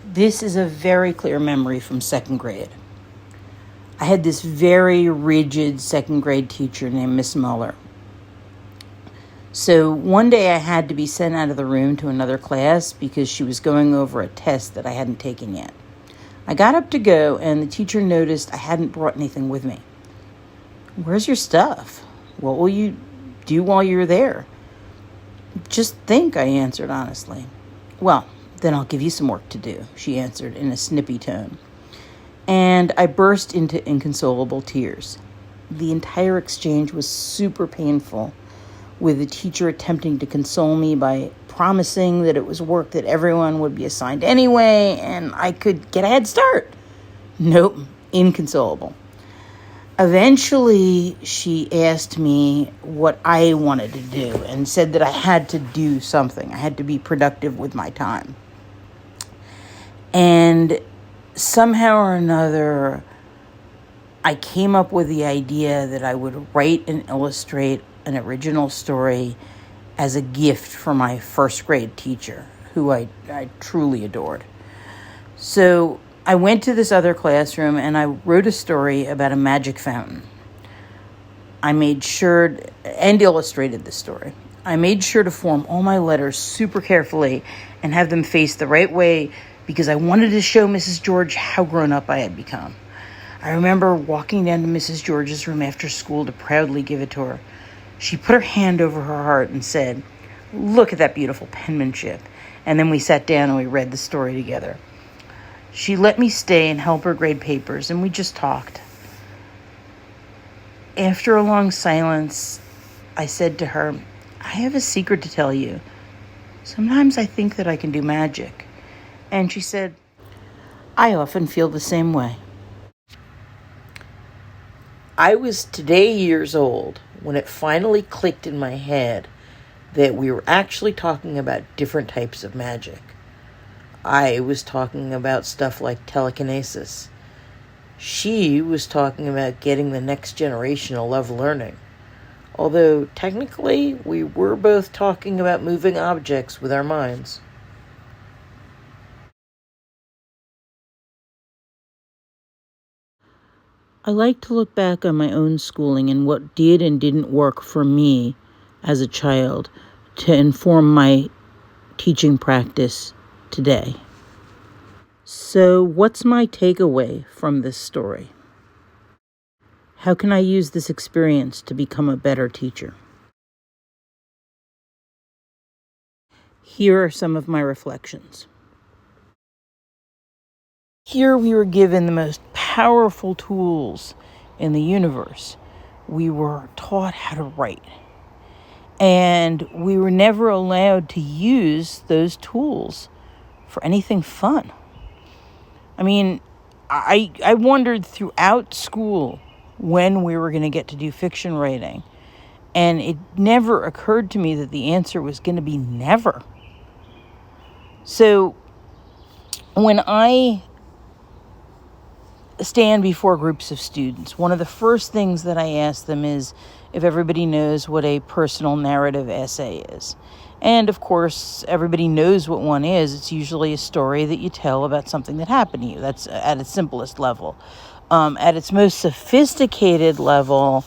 This is a very clear memory from second grade. I had this very rigid second grade teacher named Miss Muller. So one day I had to be sent out of the room to another class because she was going over a test that I hadn't taken yet. I got up to go, and the teacher noticed I hadn't brought anything with me. "Where's your stuff? What will you do while you're there?" "Just think," I answered honestly. "Well, then I'll give you some work to do," she answered in a snippy tone. And I burst into inconsolable tears. The entire exchange was super painful, with the teacher attempting to console me by promising that it was work that everyone would be assigned anyway, and I could get a head start. Nope, inconsolable. Eventually, she asked me what I wanted to do and said that I had to do something. I had to be productive with my time. And somehow or another, I came up with the idea that I would write and illustrate an original story as a gift for my first grade teacher, who I truly adored. So I went to this other classroom and I wrote a story about a magic fountain. I made sure, and illustrated the story. I made sure to form all my letters super carefully and have them face the right way because I wanted to show Mrs. George how grown up I had become. I remember walking down to Mrs. George's room after school to proudly give it to her. She put her hand over her heart and said, "Look at that beautiful penmanship." And then we sat down and we read the story together. She let me stay and help her grade papers, and we just talked. After a long silence, I said to her, "I have a secret to tell you. Sometimes I think that I can do magic." And she said, "I often feel the same way." I was today years old when it finally clicked in my head that we were actually talking about different types of magic. I was talking about stuff like telekinesis. She was talking about getting the next generation to love learning. Although technically we were both talking about moving objects with our minds. I like to look back on my own schooling and what did and didn't work for me as a child to inform my teaching practice today. So, what's my takeaway from this story? How can I use this experience to become a better teacher? Here are some of my reflections. Here we were given the most powerful tools in the universe. We were taught how to write. And we were never allowed to use those tools for anything fun. I mean, I wondered throughout school when we were going to get to do fiction writing. And it never occurred to me that the answer was going to be never. So when I stand before groups of students, one of the first things that I ask them is if everybody knows what a personal narrative essay is. And of course, everybody knows what one is. It's usually a story that you tell about something that happened to you. That's at its simplest level. At its most sophisticated level,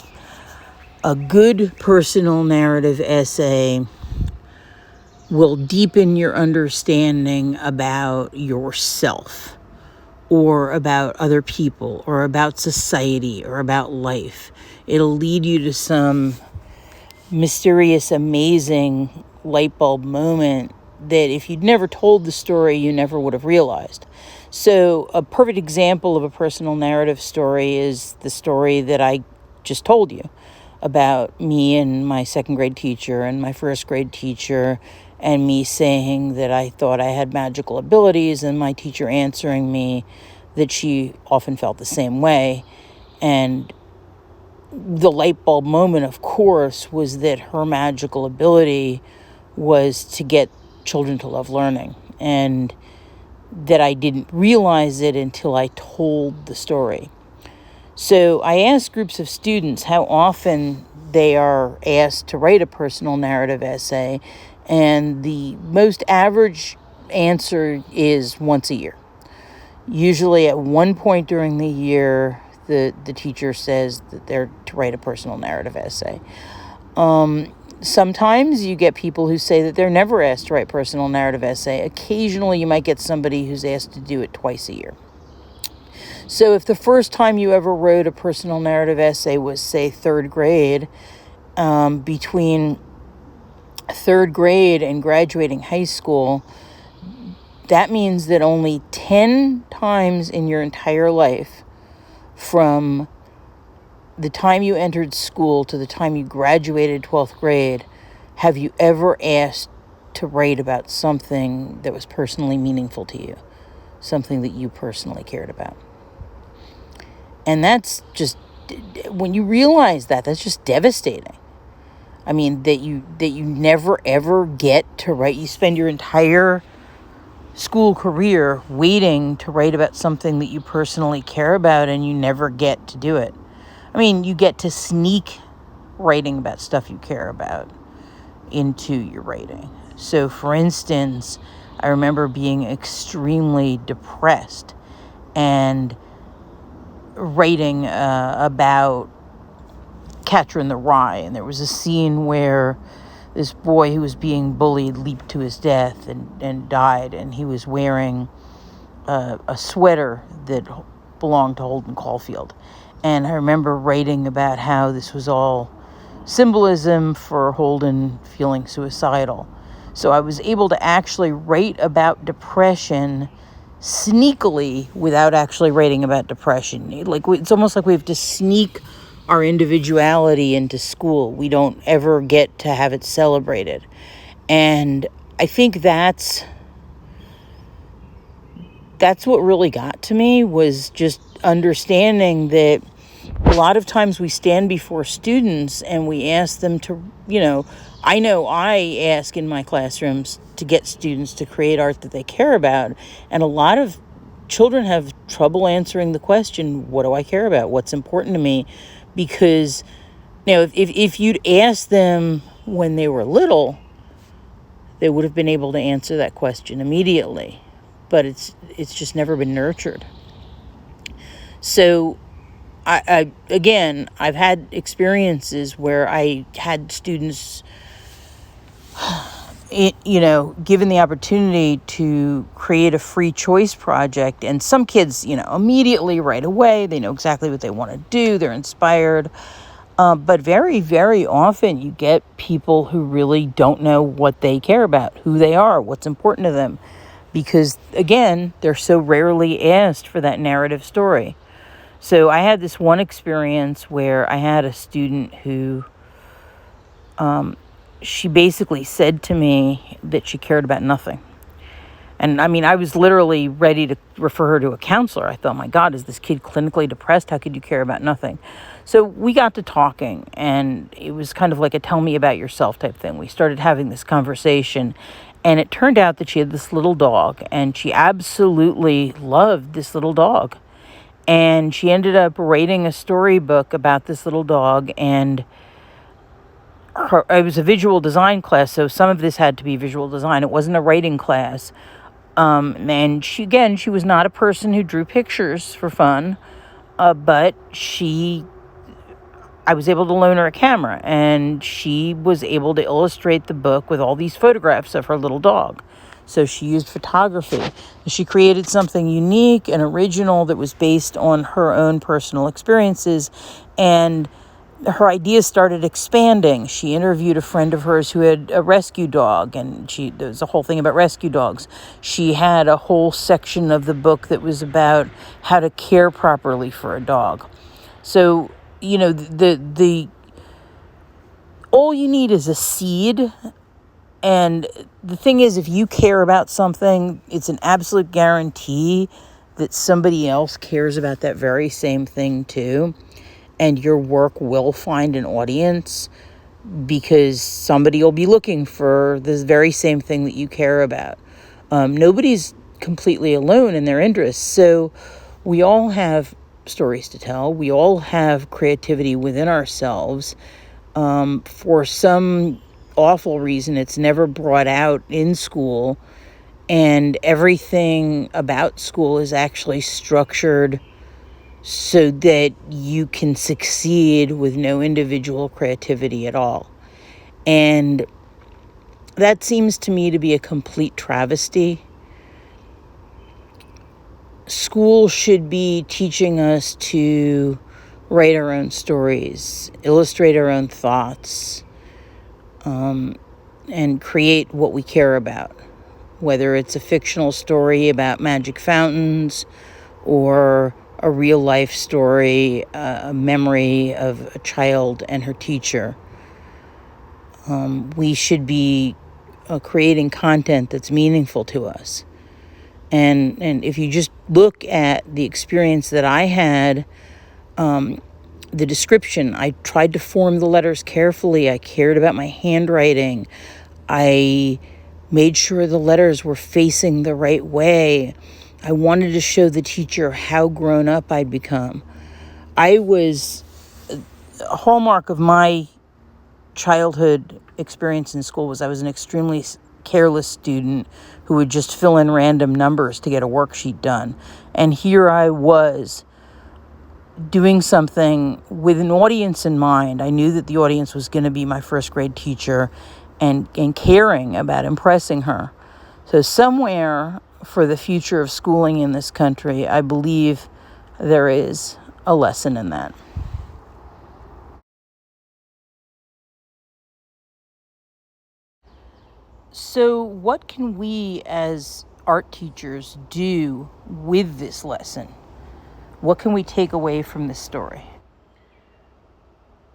a good personal narrative essay will deepen your understanding about yourself, or about other people, or about society, or about life. It'll lead you to some mysterious, amazing light bulb moment that if you'd never told the story, you never would have realized. So a perfect example of a personal narrative story is the story that I just told you about me and my second grade teacher and my first grade teacher, and me saying that I thought I had magical abilities, and my teacher answering me that she often felt the same way. And the light bulb moment, of course, was that her magical ability was to get children to love learning, and that I didn't realize it until I told the story. So I asked groups of students how often they are asked to write a personal narrative essay, and the most average answer is once a year. Usually at one point during the year, the teacher says that they're to write a personal narrative essay. Sometimes you get people who say that they're never asked to write personal narrative essay. Occasionally you might get somebody who's asked to do it twice a year. So if the first time you ever wrote a personal narrative essay was, say, third grade, between third grade and graduating high school, that means that only 10 times in your entire life, from the time you entered school to the time you graduated 12th grade, have you ever asked to write about something that was personally meaningful to you, something that you personally cared about. And that's just, when you realize that, that's just devastating. I mean, that you never ever get to write. You spend your entire school career waiting to write about something that you personally care about, and you never get to do it. I mean, you get to sneak writing about stuff you care about into your writing. So, for instance, I remember being extremely depressed and writing about Catcher in the Rye, and there was a scene where this boy who was being bullied leaped to his death and died, and he was wearing a sweater that belonged to Holden Caulfield. And I remember writing about how this was all symbolism for Holden feeling suicidal. So I was able to actually write about depression sneakily without actually writing about depression. Like, it's almost like we have to sneak our individuality into school. We don't ever get to have it celebrated. And I think that's what really got to me, was just understanding that a lot of times we stand before students and we ask them to, I know I ask in my classrooms to get students to create art that they care about. And a lot of children have trouble answering the question, what do I care about? What's important to me? Because, if you'd asked them when they were little, they would have been able to answer that question immediately. But it's just never been nurtured. So I've had experiences where I had students, given the opportunity to create a free choice project, and some kids, immediately right away, they know exactly what they want to do. They're inspired. But very, very often you get people who really don't know what they care about, who they are, what's important to them, because, again, they're so rarely asked for that narrative story. So I had this one experience where I had a student who, she basically said to me that she cared about nothing. And I mean, I was literally ready to refer her to a counselor. I thought, my God, is this kid clinically depressed? How could you care about nothing? So we got to talking, and it was kind of like a tell me about yourself type thing. We started having this conversation, and it turned out that she had this little dog, and she absolutely loved this little dog. And she ended up writing a storybook about this little dog, and it was a visual design class, so some of this had to be visual design. It wasn't a writing class. And she was not a person who drew pictures for fun, but I was able to loan her a camera, and she was able to illustrate the book with all these photographs of her little dog. So she used photography. She created something unique and original that was based on her own personal experiences, and her ideas started expanding. She interviewed a friend of hers who had a rescue dog, and there was a whole thing about rescue dogs. She had a whole section of the book that was about how to care properly for a dog. So, the all you need is a seed. And the thing is, if you care about something, it's an absolute guarantee that somebody else cares about that very same thing too. And your work will find an audience, because somebody will be looking for this very same thing that you care about. Nobody's completely alone in their interests. So we all have stories to tell. We all have creativity within ourselves. For some awful reason, it's never brought out in school. And everything about school is actually structured so that you can succeed with no individual creativity at all. And that seems to me to be a complete travesty. School should be teaching us to write our own stories, illustrate our own thoughts, and create what we care about. Whether it's a fictional story about magic fountains or a real life story, a memory of a child and her teacher. We should be creating content that's meaningful to us. And if you just look at the experience that I had, the description, I tried to form the letters carefully. I cared about my handwriting. I made sure the letters were facing the right way. I wanted to show the teacher how grown up I'd become. A hallmark of my childhood experience in school was I was an extremely careless student who would just fill in random numbers to get a worksheet done. And here I was doing something with an audience in mind. I knew that the audience was going to be my first grade teacher and caring about impressing her. So somewhere for the future of schooling in this country, I believe there is a lesson in that. So what can we as art teachers do with this lesson? What can we take away from this story?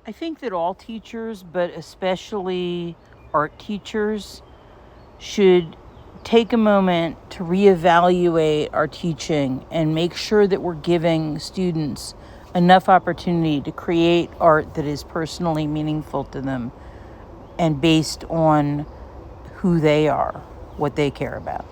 I think that all teachers, but especially art teachers, should take a moment to reevaluate our teaching and make sure that we're giving students enough opportunity to create art that is personally meaningful to them and based on who they are, what they care about.